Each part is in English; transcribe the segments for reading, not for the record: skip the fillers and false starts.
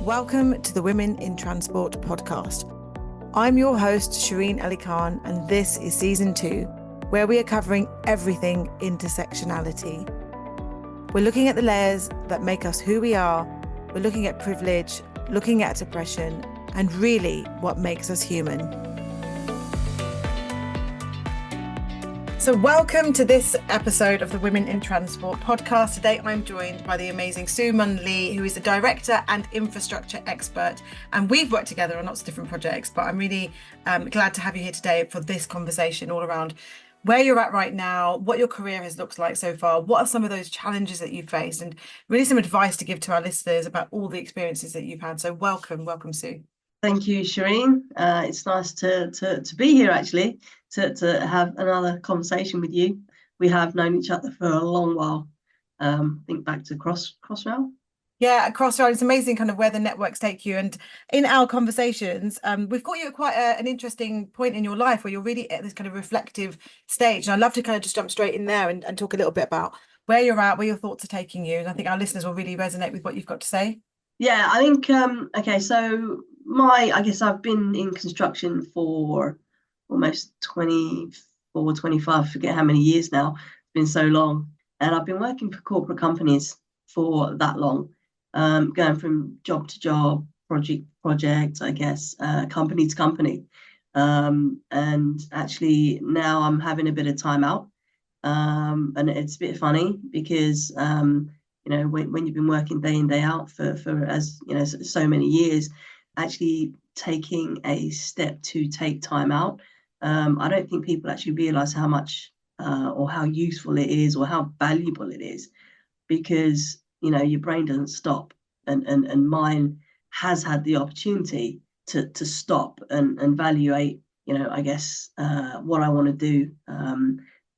Welcome to the Women in Transport podcast. I'm your host, Shireen Ali Khan, and this is season 2, where we are covering everything intersectionality. We're looking at the layers that make us who we are. We're looking at privilege, looking at oppression, and really what makes us human. So welcome to this episode of the Women in Transport podcast. Today I'm joined by the amazing Siu Mun Lee, who is the director and infrastructure expert. And we've worked together on lots of different projects, but I'm really glad to have you here today for this conversation all around where you're at right now, what your career has looked like so far, what are some of those challenges that you've faced, and really some advice to give to our listeners about all the experiences that you've had. So welcome, Siu. Thank you, Shireen. It's nice to be here, actually, to have another conversation with you. We have known each other for a long while. Think back to Crossrail. Yeah, Crossrail. It's amazing kind of where the networks take you. And in our conversations, we've got you at quite an interesting point in your life where you're really at this kind of reflective stage. And I'd love to kind of just jump straight in there and talk a little bit about where you're at, where your thoughts are taking you. And I think our listeners will really resonate with what you've got to say. Yeah, I think, okay, so I guess I've been in construction for almost 24, 25, I forget how many years now. It's been so long. And I've been working for corporate companies for that long, going from job to job, project, I guess, company to company. And actually now I'm having a bit of time out. And it's a bit funny because, you know, when you've been working day in, day out for as you know, so many years, actually taking a step to take time out, I don't think people actually realize how much or how useful it is or how valuable it is, because, you know, your brain doesn't stop, and mine has had the opportunity to stop and evaluate, you know, I guess what I want to do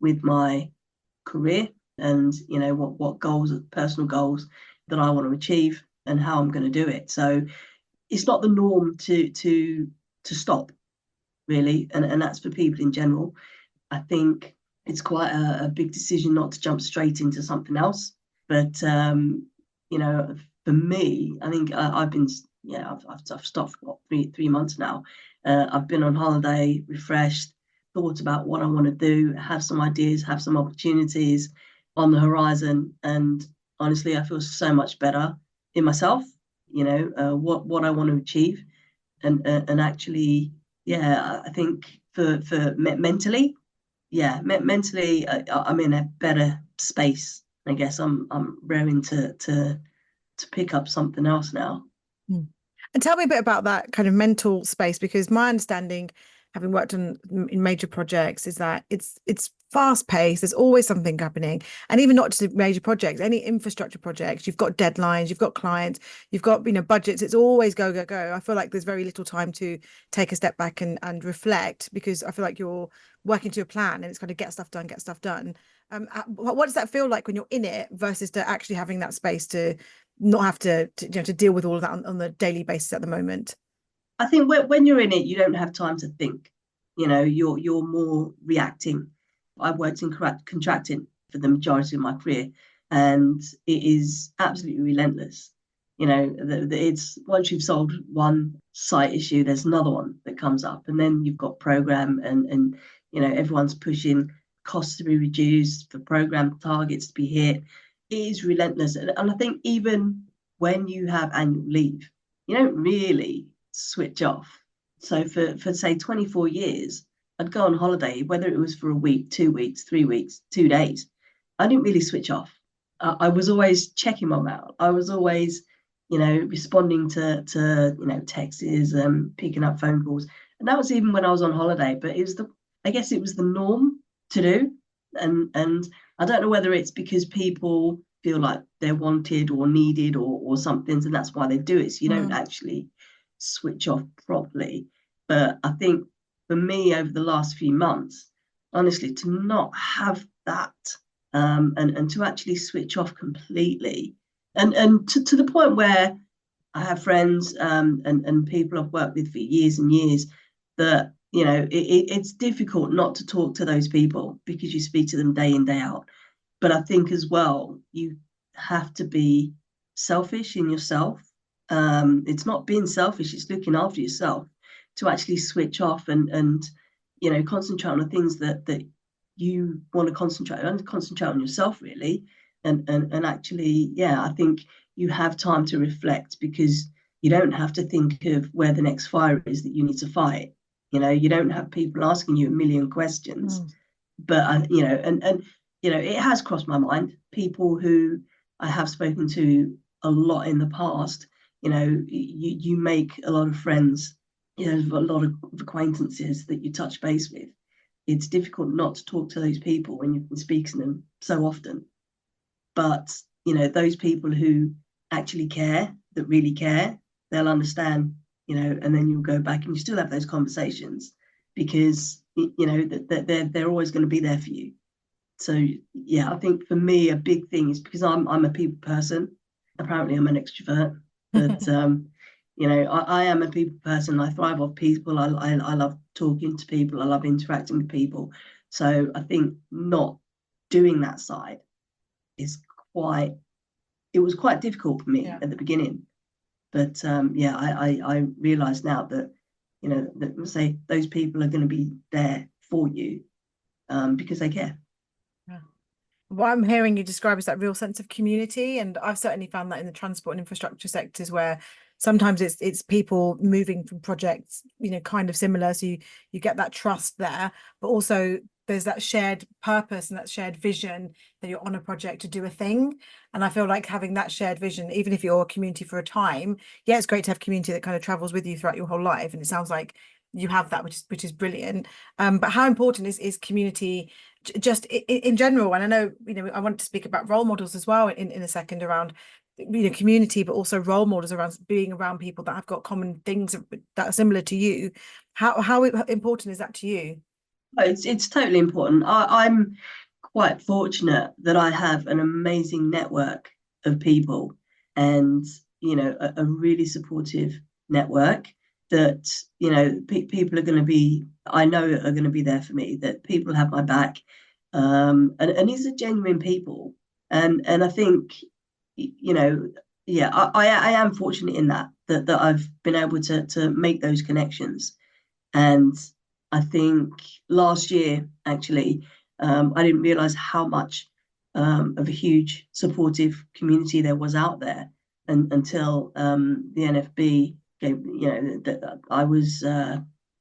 with my career, and, you know, what goals, personal goals that I want to achieve and how I'm going to do it. So it's not the norm to stop, really, and that's for people in general. I think it's quite a big decision not to jump straight into something else. But you know, for me, I think I've been, yeah, I've stopped for what, three months now. I've been on holiday, refreshed, thought about what I want to do, have some ideas, have some opportunities on the horizon, and honestly, I feel so much better in myself. You know, what I want to achieve, and actually, yeah, I think for mentally, yeah, mentally, I'm in a better space. I guess I'm raring to pick up something else now. And tell me a bit about that kind of mental space, because my understanding, having worked in major projects, is that it's fast paced. There's always something happening, and even not just major projects, any infrastructure projects, you've got deadlines, you've got clients, you've got, you know, budgets. It's always go. I feel like there's very little time to take a step back and reflect, because I feel like you're working to a plan and it's kind of get stuff done. What does that feel like when you're in it versus to actually having that space to not have to you know, to deal with all of that on the daily basis at the moment? I think when you're in it, you don't have time to think. You know, you're more reacting. I've worked in contracting for the majority of my career, and it is absolutely relentless. You know, it's once you've solved one site issue, there's another one that comes up, and then you've got program, and you know, everyone's pushing costs to be reduced, for program targets to be hit. It is relentless, and I think even when you have annual leave, you don't really switch off. So for say 24 years, I'd go on holiday, whether it was for a week, 2 weeks, 3 weeks, 2 days. I didn't really switch off. I was always checking my mail. I was always, you know, responding to you know, texts, picking up phone calls. And that was even when I was on holiday. But it was I guess it was the norm to do. And I don't know whether it's because people feel like they're wanted or needed or something, and that's why they do it. So you don't actually switch off properly. But I think for me, over the last few months, honestly, to not have that, and to actually switch off completely, and to the point where I have friends and people I've worked with for years and years that, you know, it's difficult not to talk to those people because you speak to them day in, day out. But I think as well, you have to be selfish in yourself It's not being selfish, it's looking after yourself, to actually switch off and you know, concentrate on the things that you want to concentrate on, concentrate on yourself really. And actually, yeah, I think you have time to reflect, because you don't have to think of where the next fire is that you need to fight. You know, you don't have people asking you a million questions. But you know, and you know, it has crossed my mind, people who I have spoken to a lot in the past. You know, you make a lot of friends, you know, a lot of acquaintances that you touch base with. It's difficult not to talk to those people when you've been speaking to them so often. But you know, those people who actually care, that really care, they'll understand. You know, and then you'll go back and you still have those conversations, because you know that they're always going to be there for you. So yeah, I think for me a big thing is, because I'm a people person. Apparently, I'm an extrovert, but you know, I am a people person. I thrive off people. I love talking to people. I love interacting with people. So I think not doing that side is quite. It was quite difficult for me at the beginning, but yeah, I realise now that, you know, that say those people are going to be there for you, because they care. Yeah. What I'm hearing you describe is that real sense of community, and I've certainly found that in the transport and infrastructure sectors, where sometimes it's people moving from projects, you know, kind of similar, so you get that trust there, but also there's that shared purpose and that shared vision that you're on a project to do a thing. And I feel like having that shared vision, even if you're a community for a time, yeah, it's great to have community that kind of travels with you throughout your whole life, and it sounds like you have that, which is brilliant. But how important is community just in general? And I know, you know, I want to speak about role models as well in a second, around, you know, community, but also role models around being around people that have got common things that are similar to you. How important is that to you? It's totally important. I'm quite fortunate that I have an amazing network of people, and you know, a really supportive network that, you know, people are going to be, I know, are going to be there for me. That people have my back, and these are genuine people, and I think, you know, yeah, I am fortunate in that I've been able to make those connections. And I think last year, actually, I didn't realize how much of a huge supportive community there was out there, until the NFB gave, you know, that I was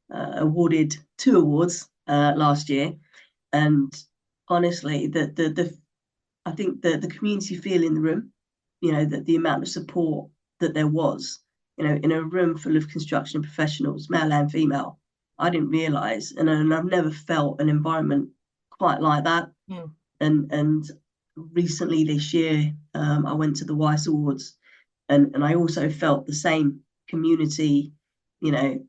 awarded 2 awards last year. And honestly, the I think the community feel in the room, you know, that the amount of support that there was, you know, in a room full of construction professionals, male and female, I didn't realise, and I've never felt an environment quite like that. Mm. And recently this year, I went to the Weiss Awards, and I also felt the same community. You know,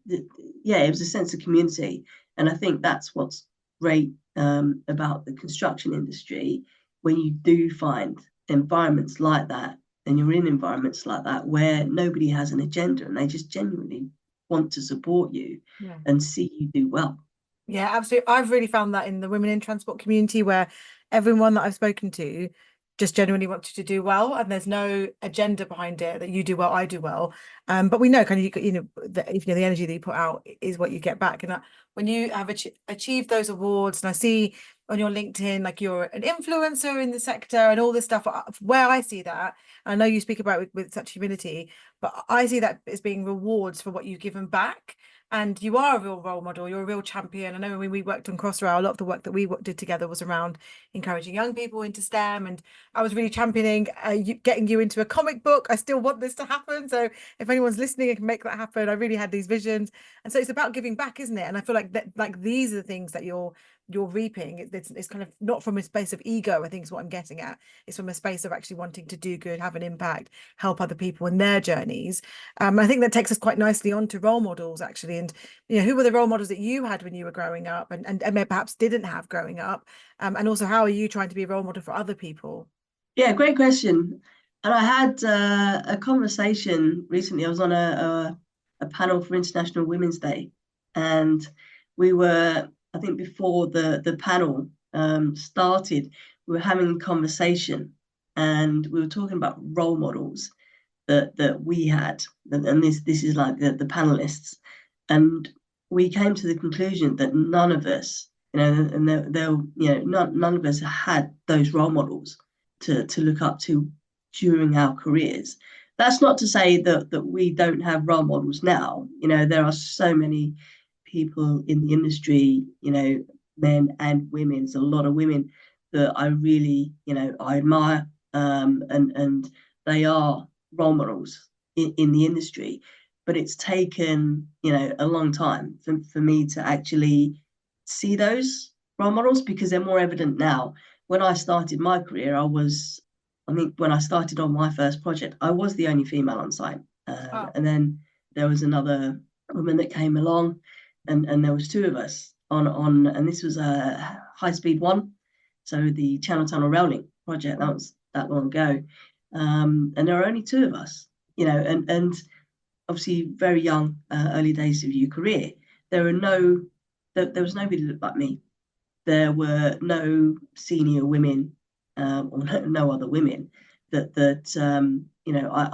yeah, it was a sense of community, and I think that's what's great about the construction industry, when you do find environments like that, and you're in environments like that where nobody has an agenda and they just genuinely want to support you Yeah. and see you do well. Yeah, absolutely. I've really found that in the women in transport community, where everyone that I've spoken to just genuinely wants you to do well, and there's no agenda behind it, that you do well, I do well. But we know kind of, you know, that, if you know, the energy that you put out is what you get back, and that when you have achieved those awards, and I see on your LinkedIn like you're an influencer in the sector and all this stuff, where I see that, I know you speak about it with such humility, but I see that as being rewards for what you've given back. And you are a real role model, you're a real champion. I know when we worked on Crossrail, a lot of the work that we did together was around encouraging young people into STEM, and I was really championing getting you into a comic book. I still want this to happen, so if anyone's listening and can make that happen, I really had these visions. And so it's about giving back, isn't it? And I feel like that, like, these are the things that you're reaping. It's kind of not from a space of ego, I think is what I'm getting at. It's from a space of actually wanting to do good, have an impact, help other people in their journeys. I think that takes us quite nicely on to role models, actually. And, you know, who were the role models that you had when you were growing up, and perhaps didn't have growing up? And also, how are you trying to be a role model for other people? Yeah, great question. And I had a conversation recently. I was on a panel for International Women's Day, and we were, I think, before the panel started, we were having a conversation, and we were talking about role models. that we had, and this is like the panelists, and we came to the conclusion that none of us, and they'll, none of us had those role models to look up to during our careers. That's not to say that we don't have role models now. There are so many people in the industry, men and women. There's a lot of women that I really, I admire, and they are role models in the industry. But it's taken, a long time for me to actually see those role models, because they're more evident now. When I started my career, I think when I started on my first project, I was the only female on site. Wow. And then there was another woman that came along, and there was two of us on, and this was a high speed one. So the Channel Tunnel Rail Link project, that was that long ago. And there were only two of us, and obviously very young, early days of your career. There was nobody that looked like me. There were no senior women, or no other women that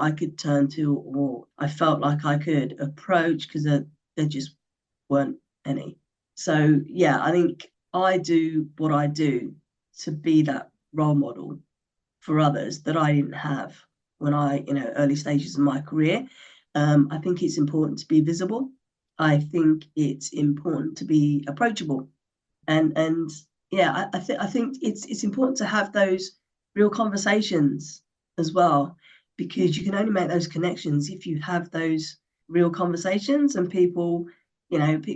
I could turn to, or I felt like I could approach, because there just weren't any. So yeah, I think I do what I do to be that role model for others that I didn't have when early stages of my career. I think it's important to be visible. I think it's important to be approachable, and yeah, I think it's important to have those real conversations as well, because you can only make those connections if you have those real conversations, and people,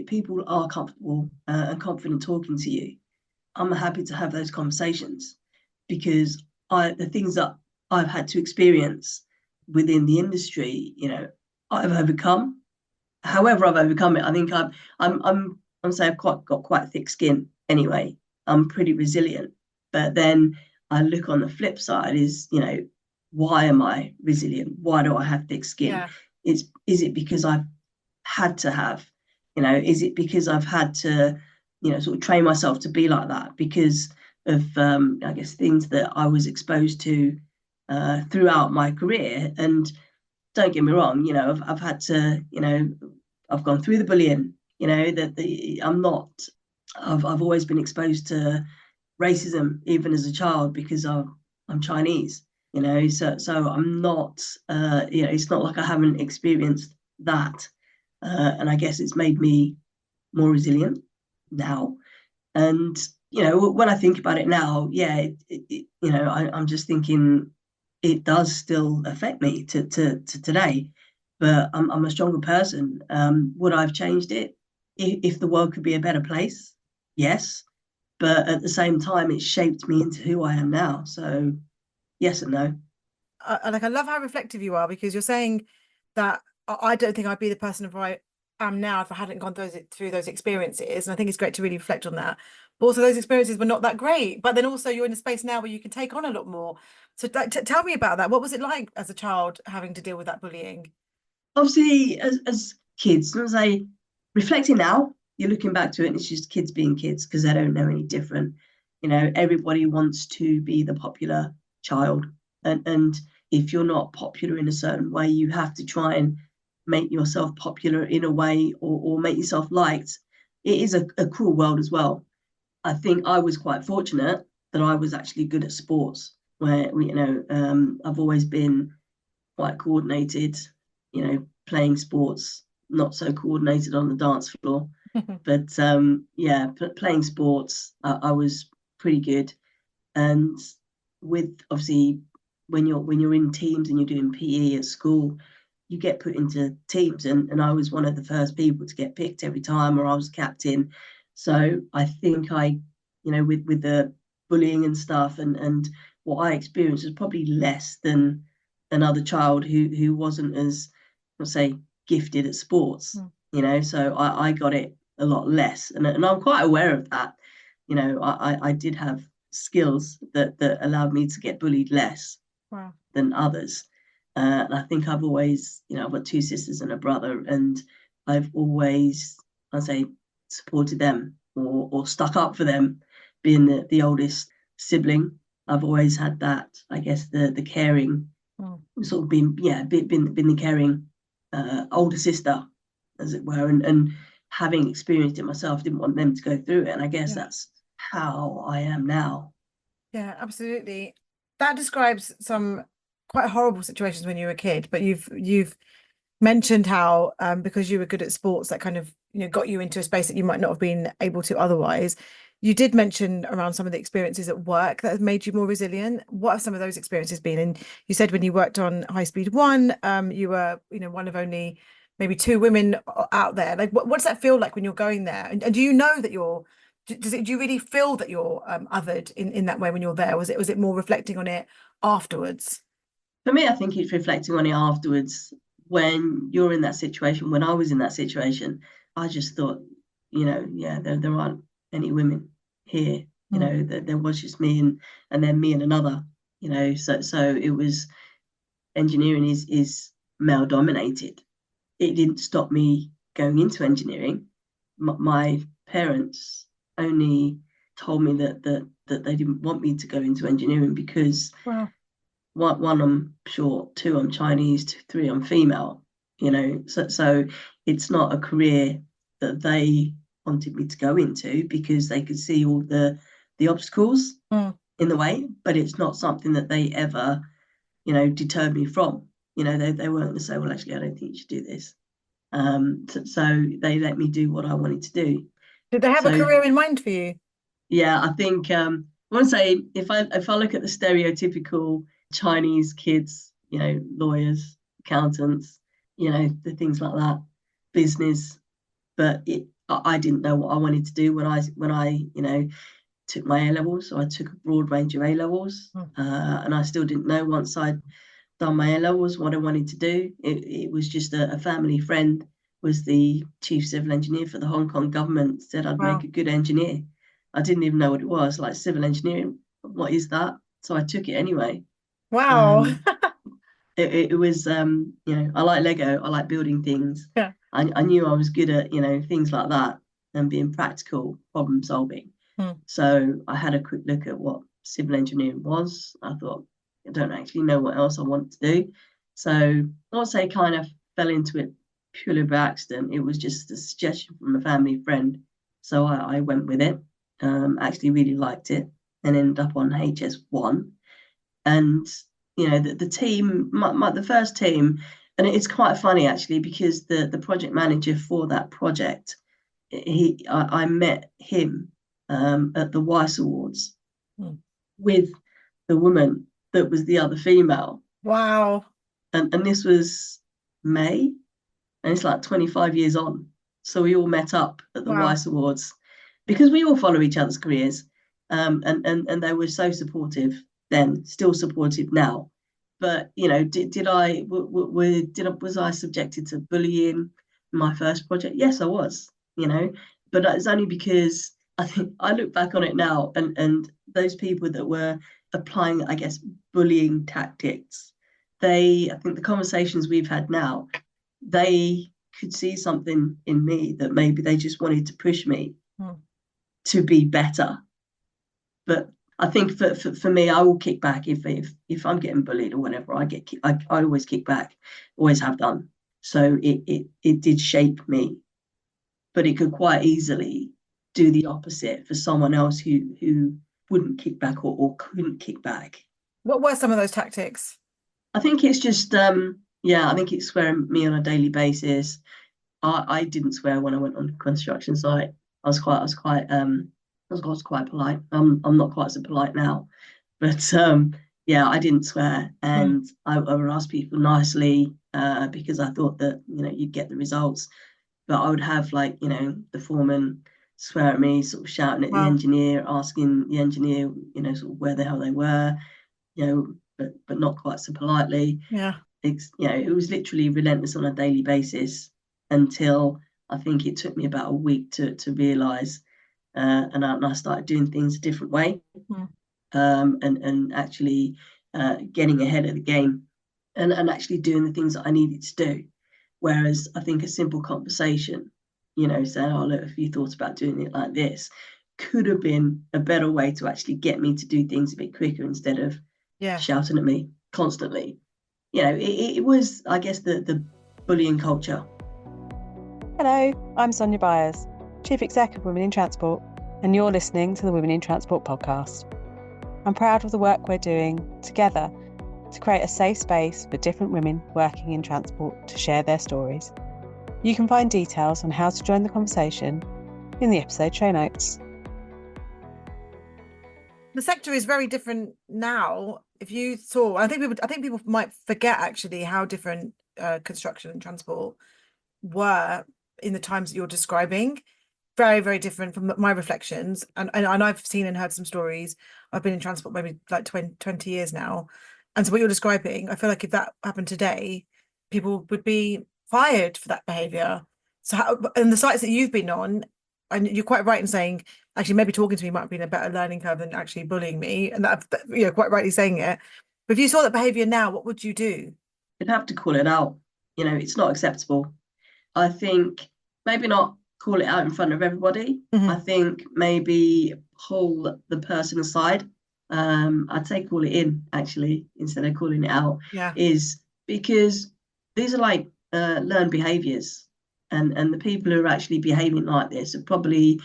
people are comfortable and confident talking to you. I'm happy to have those conversations, because the things that I've had to experience within the industry, I've overcome. However, I've overcome it. I think I'm saying I've got quite thick skin anyway. I'm pretty resilient. But then I look on the flip side is, why am I resilient? Why do I have thick skin? Yeah. Is it because I've had to have, is it because I've had to, sort of train myself to be like that because of, I guess, things that I was exposed to throughout my career? And don't get me wrong, I've had to, I've gone through the bullying, I've always been exposed to racism, even as a child, because I'm Chinese, so I'm not, it's not like I haven't experienced that. And I guess it's made me more resilient now. And, when I think about it now, yeah, I'm just thinking it does still affect me to today, but I'm a stronger person. Would I have changed it if the world could be a better place? Yes. But at the same time, it shaped me into who I am now. So yes and no. I love how reflective you are, because you're saying that I don't think I'd be the person who I am now if I hadn't gone through those experiences. And I think it's great to really reflect on that. But also, those experiences were not that great. But then also, you're in a space now where you can take on a lot more. So tell me about that. What was it like as a child having to deal with that bullying? Obviously, as kids, as I reflecting now, you're looking back to it, and it's just kids being kids because they don't know any different. Everybody wants to be the popular child, and if you're not popular in a certain way, you have to try and make yourself popular in a way, or make yourself liked. It is a cruel world as well. I think I was quite fortunate that I was actually good at sports, where I've always been quite coordinated, playing sports, not so coordinated on the dance floor. But yeah, playing sports, I was pretty good. And with, obviously, when you're in teams and you're doing PE at school, you get put into teams, and I was one of the first people to get picked every time, or I was captain. So I think with the bullying and stuff, and what I experienced was probably less than another child who wasn't as, let's say, gifted at sports. So I got it a lot less, and I'm quite aware of that. I did have skills that allowed me to get bullied less Wow. than others. And I think I've always, I've got two sisters and a brother, and I've always, I say, supported them, or stuck up for them, being the oldest sibling. I've always had that, I guess, the caring Mm. sort of been the caring older sister, as it were, and having experienced it myself, didn't want them to go through it. And I guess Yeah. that's how I am now. Yeah, absolutely. That describes some quite horrible situations when you were a kid, but you've mentioned how because you were good at sports that kind of got you into a space that you might not have been able to otherwise. You did mention around some of the experiences at work that have made you more resilient. What have some of those experiences been? And you said when you worked on High Speed One, you were one of only maybe two women out there. Like what does that feel like when you're going there? And do you know that do you really feel that you're othered in that way when you're there? Was it more reflecting on it afterwards? For me, I think it's reflecting on it afterwards. When you're in that situation, when I was in that situation, I just thought, yeah, there aren't any women here. Mm. There was just me and then me and another. So it was, engineering is male dominated. It didn't stop me going into engineering. My parents only told me that they didn't want me to go into engineering because Wow. one, I'm short, two, I'm Chinese, three, I'm female. So it's not a career that they wanted me to go into because they could see all the obstacles Mm. in the way, but it's not something that they ever, deterred me from. They weren't going to say, well, actually, I don't think you should do this. So they let me do what I wanted to do. Did they have a So career in mind for you? yeah, I think I want to say, if I look at the stereotypical Chinese kids, lawyers, accountants, the things like that, business, but I didn't know what I wanted to do when I took my A levels. So I took a broad range of A levels, Mm. and I still didn't know once I'd done my A levels what I wanted to do. It was just a family friend was the chief civil engineer for the Hong Kong government, said I'd make Wow. a good engineer. I didn't even know what it was, like civil engineering. What is that? So I took it anyway. Wow. Um, it was, I like Lego. I like building things. Yeah. I knew I was good at, things like that and being practical, problem solving. Mm. So I had a quick look at what civil engineering was. I thought, I don't actually know what else I want to do. So I would say kind of fell into it purely by accident. It was just a suggestion from a family friend. So I went with it. Actually really liked it and ended up on HS1. And, the team, the first team, and it's quite funny actually because the project manager for that project, I met him at the Weiss Awards Mm. with the woman that was the other female. Wow. And this was May, and it's like 25 years on. So we all met up at the Wow. Weiss Awards because we all follow each other's careers. And they were so supportive then, still supportive now. But was I subjected to bullying in my first project? Yes, I was. But it's only because I think I look back on it now, and those people that were applying, I guess, bullying tactics, I think the conversations we've had now, they could see something in me that maybe they just wanted to push me Mm. to be better. But I think for me, I will kick back if I'm getting bullied or whatever. I always kick back, always have done. So it did shape me, but it could quite easily do the opposite for someone else who wouldn't kick back or couldn't kick back. What were some of those tactics? I think it's just I think it's swearing at me on a daily basis. I didn't swear when I went on the construction site. I was quite polite. I'm not quite so polite now, but yeah, I didn't swear, Mm. and I would ask people nicely because I thought that you'd get the results. But I would have like the foreman swear at me, sort of shouting at the Wow. engineer, asking the engineer sort of where the hell they were, but not quite so politely. Yeah. It was literally relentless on a daily basis until I think it took me about a week to realise, and I started doing things a different way, Mm. and actually getting ahead of the game, and actually doing the things that I needed to do. Whereas I think a simple conversation, saying, "Oh, look, if you thought about doing it like this," could have been a better way to actually get me to do things a bit quicker instead of Yeah. shouting at me constantly. it was, I guess, the bullying culture. Hello, I'm Sonia Byers, Chief Exec of Women in Transport, and you're listening to the Women in Transport podcast. I'm proud of the work we're doing together to create a safe space for different women working in transport to share their stories. You can find details on how to join the conversation in the episode show notes. The sector is very different now. If you saw, I think people might forget actually how different construction and transport were in the times that you're describing. Very, very different from my reflections. And I've seen and heard some stories. I've been in transport maybe like 20 years now. And so what you're describing, I feel like if that happened today, people would be fired for that behavior. So and the sites that you've been on, and you're quite right in saying, actually, maybe talking to me might have been a better learning curve than actually bullying me. And that, quite rightly saying it. But if you saw that behavior now, what would you do? You'd have to call it out. It's not acceptable. I think maybe not call it out in front of everybody. Mm-hmm. I think maybe pull the person aside. I'd say call it in, actually, instead of calling it out. Yeah. Is because these are like learned behaviors. And the people who are actually behaving like this have probably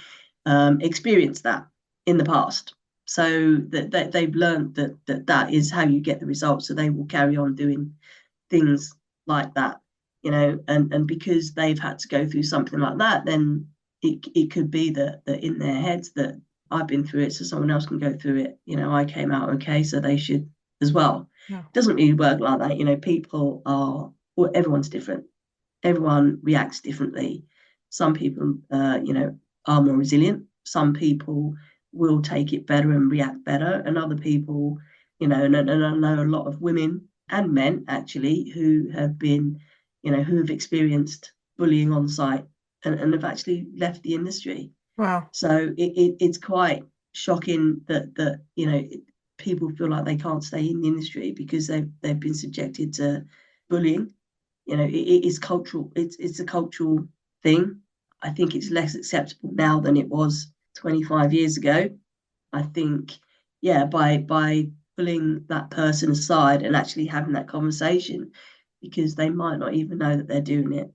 experienced that in the past. So that they've learned that is how you get the results. So they will carry on doing things like that, and because they've had to go through something like that, then it could be that in their heads that I've been through it, so someone else can go through it. I came out okay, so they should as well. Yeah. It doesn't really work like that. People are, well, everyone's different. Everyone reacts differently. Some people, are more resilient. Some people will take it better and react better, and other people, and I know a lot of women and men actually who have been, who have experienced bullying on site and have actually left the industry. Wow. So it's quite shocking that people feel like they can't stay in the industry because they've been subjected to bullying. It is cultural. It's a cultural thing. I think it's less acceptable now than it was 25 years ago. I think, by pulling that person aside and actually having that conversation, because they might not even know that they're doing it.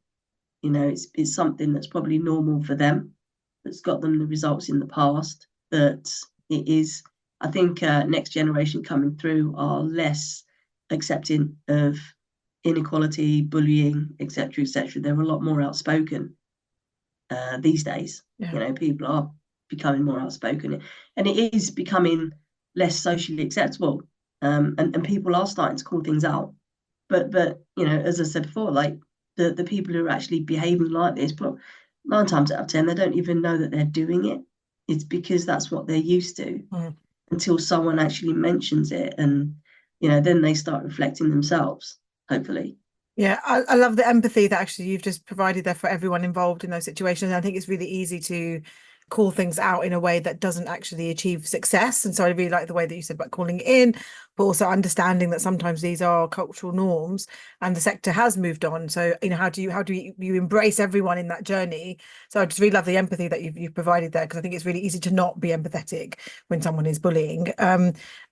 It's something that's probably normal for them, that's got them the results in the past, that it is. I think next generation coming through are less accepting of inequality, bullying, etc., etc. They're a lot more outspoken these days. Yeah. People are becoming more outspoken, and it is becoming less socially acceptable. And people are starting to call things out. But as I said before, like the people who are actually behaving like this, but 9 times out of 10, they don't even know that they're doing it. It's because that's what they're used to until someone actually mentions it, and then they start reflecting themselves, hopefully. Yeah, I love the empathy that actually you've just provided there for everyone involved in those situations. I think it's really easy to call things out in a way that doesn't actually achieve success. And so I really like the way that you said about calling it in, but also understanding that sometimes these are cultural norms and the sector has moved on. So, how do you embrace everyone in that journey? So I just really love the empathy that you've provided there, because I think it's really easy to not be empathetic when someone is bullying.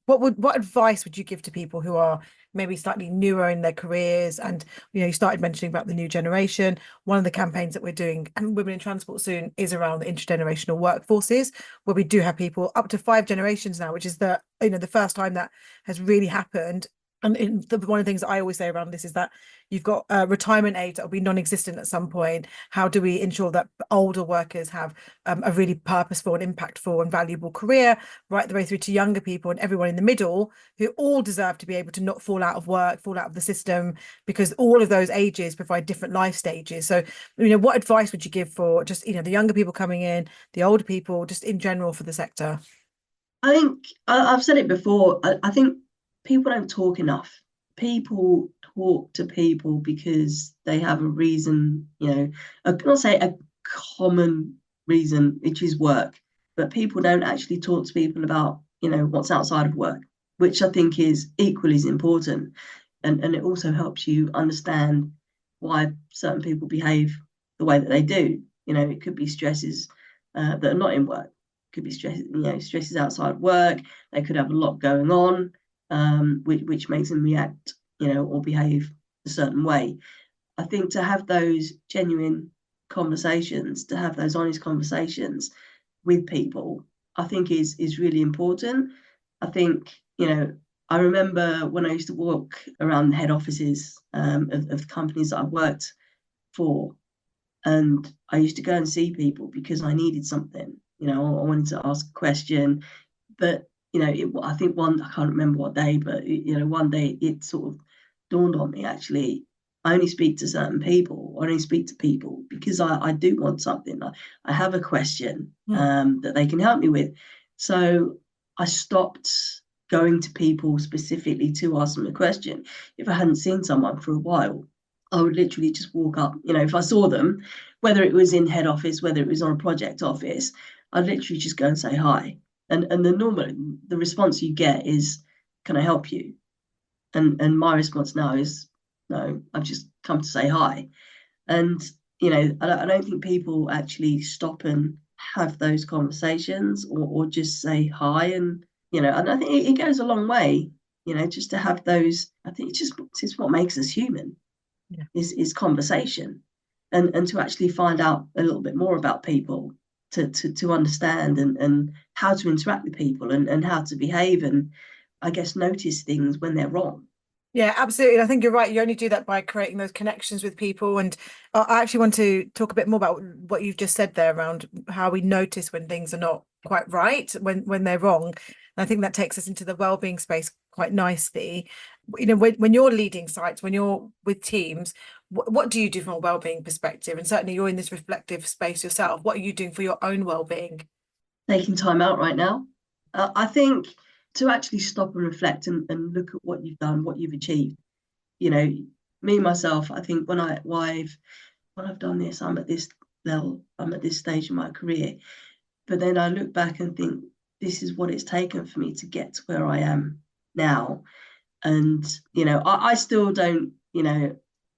What advice would you give to people who are maybe slightly newer in their careers? And you started mentioning about the new generation. One of the campaigns that we're doing and Women in Transport soon is around the intergenerational workforces, where we do have people up to 5 generations now, which is the first time that has really happened. And one of the things that I always say around this is that you've got retirement age that will be non-existent at some point. How do we ensure that older workers have a really purposeful and impactful and valuable career, right the way through to younger people and everyone in the middle, who all deserve to be able to not fall out of work, fall out of the system, because all of those ages provide different life stages. So, what advice would you give for just, the younger people coming in, the older people, just in general for the sector? I think I've said it before. I think people don't talk enough. People talk to people because they have a reason, I'll say a common reason, which is work. But people don't actually talk to people about, what's outside of work, which I think is equally as important. And it also helps you understand why certain people behave the way that they do. It could be stresses that are not in work. Could be stresses outside work. They could have a lot going on, which makes them react or behave a certain way. I think to have those genuine conversations, to have those honest conversations with people, I think is really important. I think, I remember when I used to walk around the head offices of the companies that I've worked for, and I used to go and see people because I needed something, I wanted to ask a question, but I think I can't remember what day, but one day it sort of dawned on me, actually, I only speak to certain people. I only speak to people because I do want something. I have a question that they can help me with. So I stopped going to people specifically to ask them a question. If I hadn't seen someone for a while, I would literally just walk up. If I saw them, whether it was in head office, whether it was on a project office, I'd literally just go and say hi. And the response you get is, can I help you? And my response now is, no, I've just come to say hi. And I don't think people actually stop and have those conversations or just say hi. And and I think it goes a long way, just to have those. I think it's what makes us human. Yeah. Is conversation, and to actually find out a little bit more about people, to understand and how to interact with people and how to behave, and I guess notice things when they're wrong. Yeah, absolutely. I think you're right. You only do that by creating those connections with people. And I actually want to talk a bit more about what you've just said there around how we notice when things are not quite right, when they're wrong. And I think that takes us into the wellbeing space quite nicely. When you're leading sites, when you're with teams, what do you do from a wellbeing perspective? And certainly you're in this reflective space yourself. What are you doing for your own wellbeing? Taking time out right now. I think to actually stop and reflect and look at what you've done, what you've achieved. Me myself, I think when I've done this, I'm at this level, I'm at this stage in my career. But then I look back and think, this is what it's taken for me to get to where I am now. And I still don't,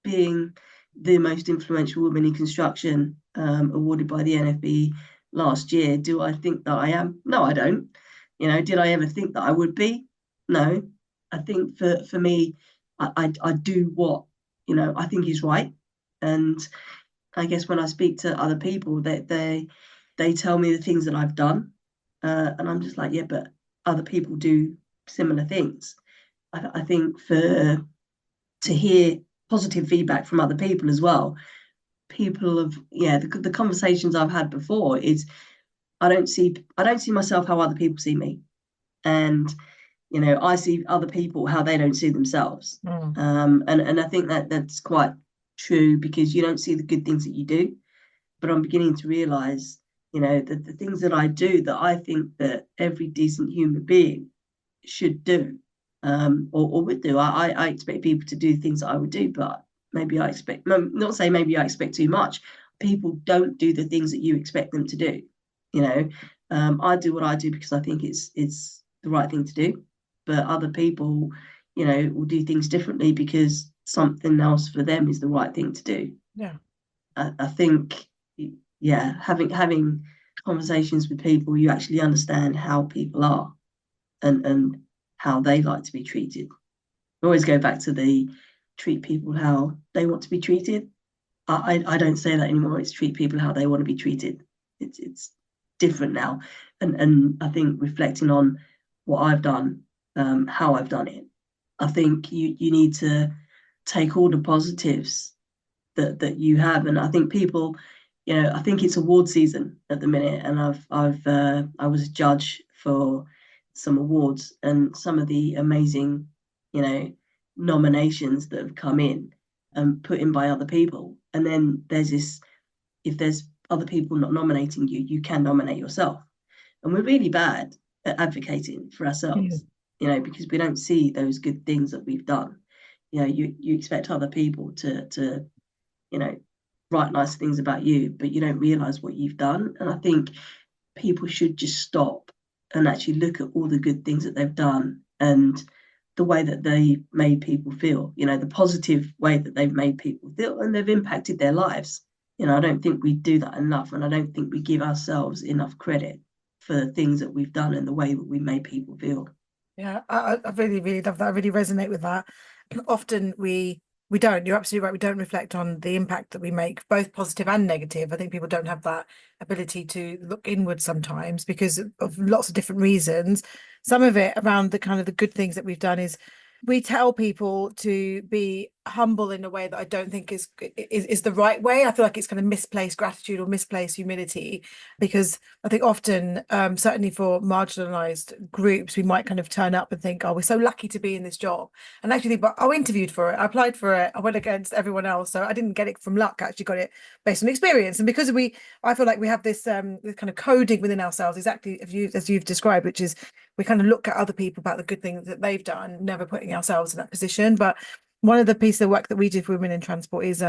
being the most influential woman in construction, awarded by the NFB last year, do I think that I am? No, I don't. Did I ever think that I would be? No. I think for me, I do what I think is right. And I guess when I speak to other people, they tell me the things that I've done, and I'm just like, yeah, but other people do similar things. I think to hear positive feedback from other people as well. People have, the conversations I've had before is, I don't see myself how other people see me, and I see other people how they don't see themselves. And I think that's quite true, because you don't see the good things that you do, but I'm beginning to realize that the things that I do, that I think that every decent human being should do, or would do. I expect people to do things that I would do, but maybe I expect too much. People don't do the things that you expect them to do. I do what I do because I think it's the right thing to do, but other people, will do things differently because something else for them is the right thing to do. Yeah. I think, having conversations with people, you actually understand how people are and how they like to be treated. I always go back to the treat people how they want to be treated. I don't say that anymore. It's treat people how they want to be treated. It's different now. And I think reflecting on what I've done, how I've done it, I think you need to take all the positives that you have. And I think people, I think it's award season at the minute, and I was a judge for some awards, and some of the amazing, nominations that have come in and put in by other people. And then there's this, if there's other people not nominating you, you can nominate yourself. And we're really bad at advocating for ourselves, because we don't see those good things that we've done. You expect other people to write nice things about you, but you don't realize what you've done. And I think people should just stop and actually look at all the good things that they've done, and the way that they made people feel, the positive way that they've made people feel, and they've impacted their lives. I don't think we do that enough, and I don't think we give ourselves enough credit for the things that we've done and the way that we made people feel. Yeah, I really, really love that. I really resonate with that. often we don't. You're absolutely right. We don't reflect on the impact that we make, both positive and negative. I think people don't have that ability to look inward sometimes because of lots of different reasons. Some of it around the kind of the good things that we've done is we tell people to be humble in a way that I don't think is the right way. I feel like it's kind of misplaced gratitude or misplaced humility, because I think often, certainly for marginalized groups, we might kind of turn up and think, oh, we're so lucky to be in this job. And actually, but I interviewed for it, I applied for it, I went against everyone else. So I didn't get it from luck, I actually got it based on experience. And because I feel like we have this this kind of coding within ourselves, exactly as you've described, which is we kind of look at other people about the good things that they've done, never putting ourselves in that position. But one of the pieces of work that we do for women in transport is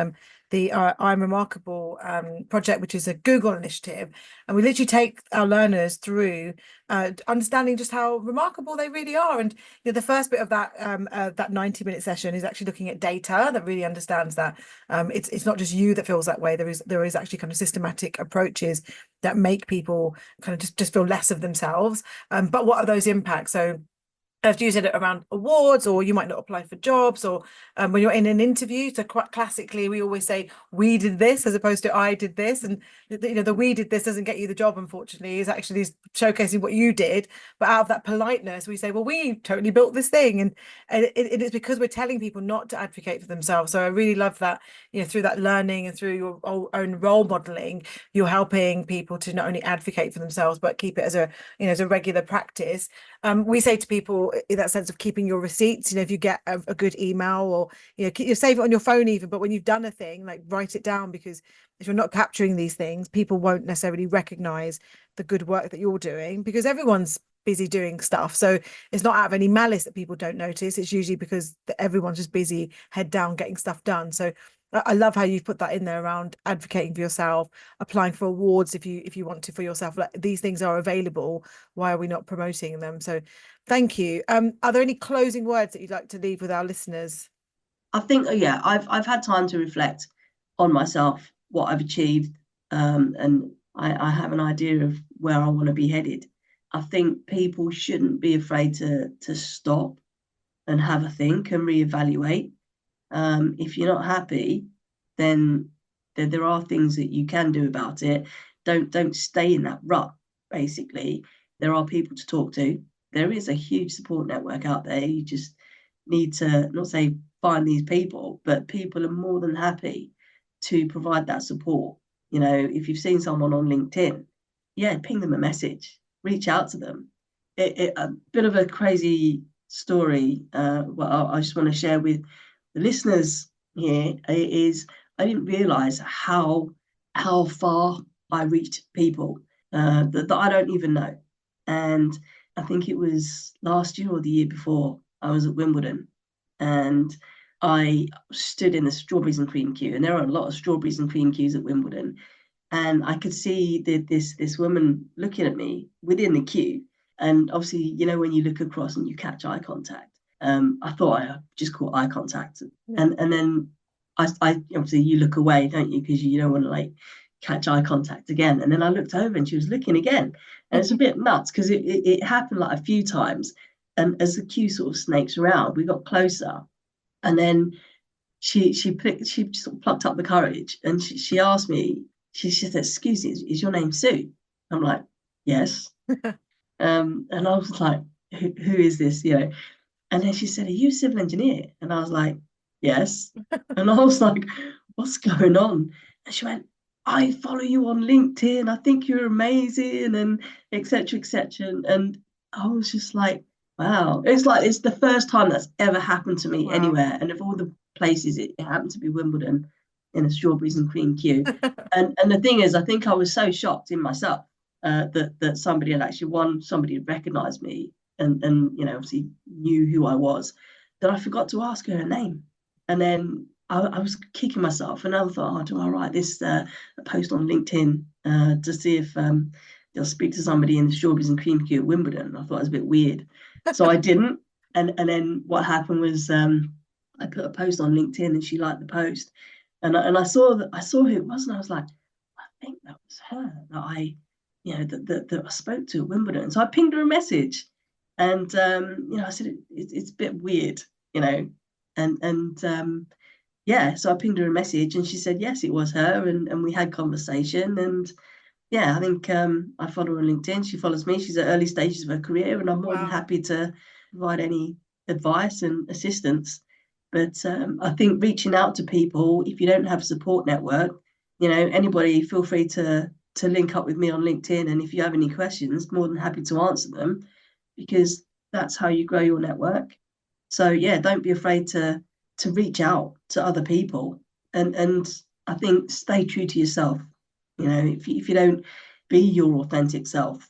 the I'm Remarkable project, which is a Google initiative, and we literally take our learners through understanding just how remarkable they really are. And the first bit of that 90-minute session is actually looking at data that really understands that it's not just you that feels that way. There is actually kind of systematic approaches that make people kind of just feel less of themselves. But what are those impacts? So I've used it around awards, or you might not apply for jobs, or when you're in an interview. So quite classically, we always say we did this as opposed to I did this, and the we did this doesn't get you the job, unfortunately. Is actually showcasing what you did, but out of that politeness, we say, well, we totally built this thing, and it is because we're telling people not to advocate for themselves. So I really love that, through that learning and through your own role modeling, you're helping people to not only advocate for themselves but keep it as a regular practice. We say to people in that sense of keeping your receipts, if you get a good email, or you save it on your phone even, but when you've done a thing, like, write it down, because if you're not capturing these things, people won't necessarily recognize the good work that you're doing, because everyone's busy doing stuff. So it's not out of any malice that people don't notice. It's usually because everyone's just busy, head down, getting stuff done. So I love how you've put that in there around advocating for yourself, applying for awards if you want to for yourself. Like, these things are available. Why are we not promoting them? So thank you. Are there any closing words that you'd like to leave with our listeners? I think, yeah, I've had time to reflect on myself, what I've achieved, and I have an idea of where I want to be headed. I think people shouldn't be afraid to stop and have a think and reevaluate. If you're not happy, then there are things that you can do about it. Don't stay in that rut. Basically, there are people to talk to. There is a huge support network out there. You just need to, not say find these people, but people are more than happy to provide that support. If you've seen someone on LinkedIn, yeah, ping them a message, reach out to them. A bit of a crazy story, I just want to share with the listeners here is I didn't realize how far I reached people that I don't even know. And I think it was last year or the year before, I was at Wimbledon, and I stood in the strawberries and cream queue, and there are a lot of strawberries and cream queues at Wimbledon, and I could see this woman looking at me within the queue. And obviously, when you look across and you catch eye contact, I thought I just caught eye contact, and then I obviously, you look away, don't you, because you don't want to catch eye contact again. And then I looked over and she was looking again, and it's a bit nuts because it happened a few times. And as the queue sort of snakes around, we got closer, and then she sort of plucked up the courage, and she asked me. She said, "Excuse me, is your name Sue?" I'm like, "Yes." And I was like, "Who is this?" And then she said, "Are you a civil engineer?" And I was like, "Yes." And I was like, "What's going on?" And she went, "I follow you on LinkedIn. I think you're amazing," and etc. etc. And I was just like, wow. It's the first time that's ever happened to me anywhere. And of all the places, it happened to be Wimbledon in a strawberries and cream queue. and the thing is, I think I was so shocked in myself that somebody had actually won, somebody had recognized me, and obviously knew who I was, that I forgot to ask her her name. And then I was kicking myself, and I thought, do I write this post on LinkedIn to see if they'll speak to somebody in the strawberries and cream queue at Wimbledon? I thought it was a bit weird, so I didn't. And then what happened was I put a post on LinkedIn, and she liked the post, and I saw who it was, and I was like, I think that was her that I that I spoke to at Wimbledon. So I pinged her a message, and I said, it's a bit weird, And yeah, so I pinged her a message and she said yes, it was her, and we had conversation. And yeah, I think I follow her on LinkedIn. She follows me. She's at early stages of her career, and I'm more than happy to provide any advice and assistance. But I think reaching out to people, if you don't have a support network, anybody, feel free to link up with me on LinkedIn. And if you have any questions, more than happy to answer them, because that's how you grow your network. So yeah, don't be afraid to reach out to other people, and I think stay true to yourself. If you don't be your authentic self,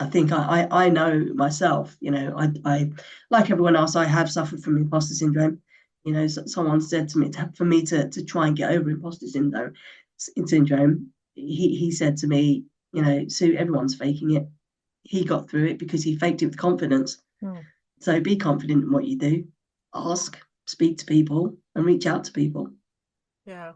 I think I know myself. I like everyone else, I have suffered from imposter syndrome. Someone said to me, for me to try and get over imposter syndrome, he said to me, Sue, everyone's faking it. He got through it because he faked it with confidence. So be confident in what you do. Ask, speak to people, and reach out to people. Yeah.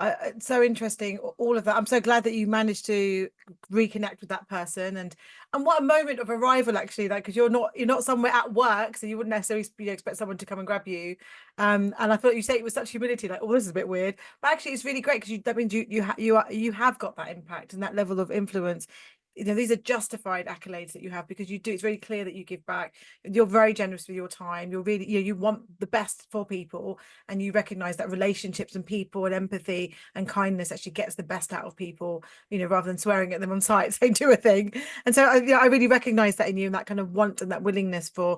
It's so interesting, all of that. I'm so glad that you managed to reconnect with that person, and what a moment of arrival, actually, like, because you're not somewhere at work, so you wouldn't necessarily expect someone to come and grab you. And I thought you say it with such humility, like, oh, this is a bit weird, but actually it's really great, because that means you have got that impact and that level of influence. These are justified accolades that you have, because you do. It's very clear that you give back. You're very generous with your time. You're really, you want the best for people, and you recognize that relationships and people and empathy and kindness actually gets the best out of people, rather than swearing at them on site saying do a thing. And so I really recognize that in you, and that kind of want and that willingness for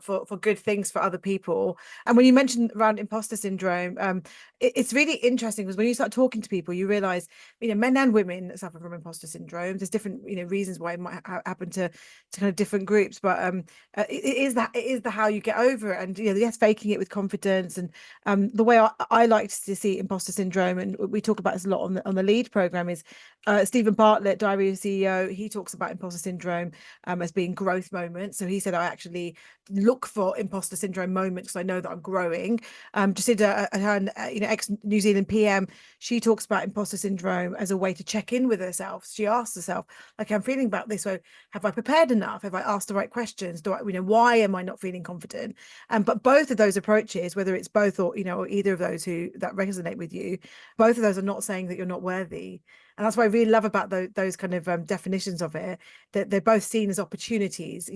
for good things for other people. And when you mentioned around imposter syndrome, it's really interesting, because when you start talking to people, you realize men and women suffer from imposter syndrome. There's different reasons why it might happen to kind of different groups, but it is the how you get over it. And yes, faking it with confidence. And the way I like to see imposter syndrome, and we talk about this a lot on the lead program, is Stephen Bartlett, Diary of a CEO. He talks about imposter syndrome as being growth moments. So he said, I actually look for imposter syndrome moments because I know that I'm growing. Jacinda, ex New Zealand PM, she talks about imposter syndrome as a way to check in with herself. She asks herself, like, I'm feeling about this, so have I prepared enough? Have I asked the right questions? Why am I not feeling confident? But both of those approaches, whether it's both or either of those that resonate with you, both of those are not saying that you're not worthy. And that's what I really love about those kind of definitions of it, that they're both seen as opportunities,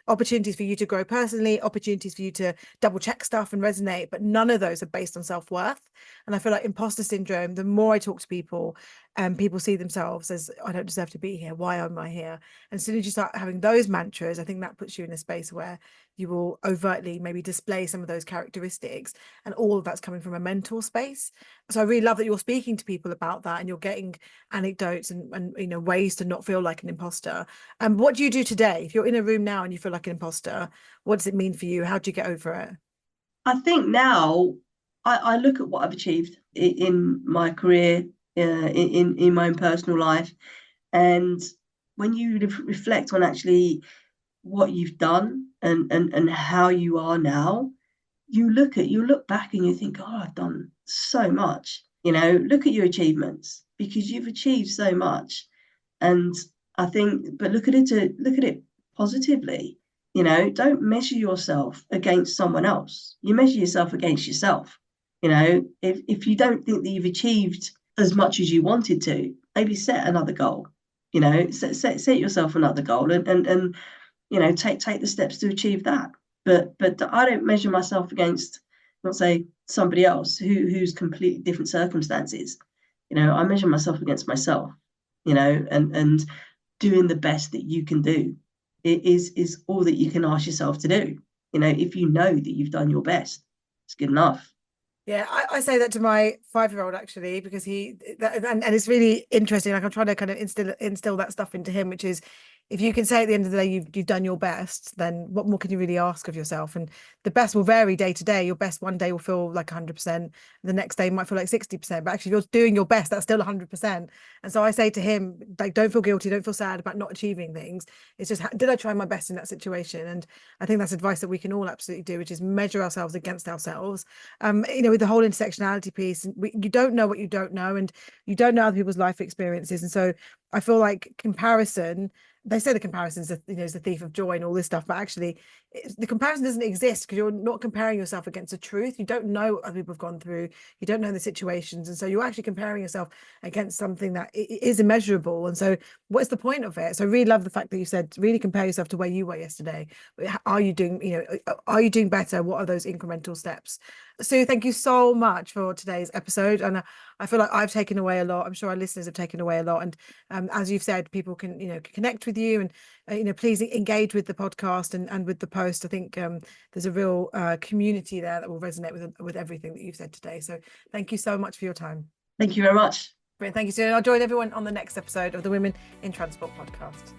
opportunities for you to grow personally, opportunities for you to double check stuff and resonate, but none of those are based on self-worth. And I feel like imposter syndrome, the more I talk to people, people see themselves as, I don't deserve to be here, why am I here? And as soon as you start having those mantras, I think that puts you in a space where you will overtly maybe display some of those characteristics, and all of that's coming from a mental space. So I really love that you're speaking to people about that, and you're getting anecdotes and ways to not feel like an imposter. And what do you do today if you're in a room now and you feel like an imposter? What does it mean for you? How do you get over it? I think now I look at what I've achieved in my career, in my own personal life, and when you reflect on actually what you've done and how you are now, you look back and you think, oh, I've done so much. Look at your achievements, because you've achieved so much. And I think, but look at it positively. Don't measure yourself against someone else. You measure yourself against yourself. If you don't think that you've achieved as much as you wanted to, maybe set another goal. Set yourself another goal, and take the steps to achieve that. But I don't measure myself against, let's say, somebody else who's completely different circumstances. I measure myself against myself. And doing the best that you can do is all that you can ask yourself to do. If you know that you've done your best, it's good enough. Yeah, I say that to my 5-year-old, actually, because and it's really interesting. Like, I'm trying to kind of instill that stuff into him, which is, if you can say at the end of the day you've done your best, then what more can you really ask of yourself? And the best will vary day to day. Your best one day will feel like 100%, the next day might feel like 60%, but actually, if you're doing your best, that's still 100%. And so I say to him, like, don't feel guilty, don't feel sad about not achieving things. It's just, did I try my best in that situation? And I think that's advice that we can all absolutely do, which is measure ourselves against ourselves. With the whole intersectionality piece, you don't know what you don't know, and you don't know other people's life experiences. And so I feel like comparison they say the comparison is is the thief of joy and all this stuff, but actually the comparison doesn't exist because you're not comparing yourself against the truth. You don't know what other people have gone through. You don't know the situations. And so you're actually comparing yourself against something that is immeasurable. And so what's the point of it? So I really love the fact that you said really compare yourself to where you were yesterday. Are you doing, are you doing better? What are those incremental steps? Sue, thank you so much for today's episode. And I feel like I've taken away a lot. I'm sure our listeners have taken away a lot. And as you've said, people can, connect with you and, please engage with the podcast and with the post. I think there's a real community there that will resonate with everything that you've said today. So thank you so much for your time. Thank you very much. Brilliant. Thank you, Sue. And I'll join everyone on the next episode of the Women in Transport podcast.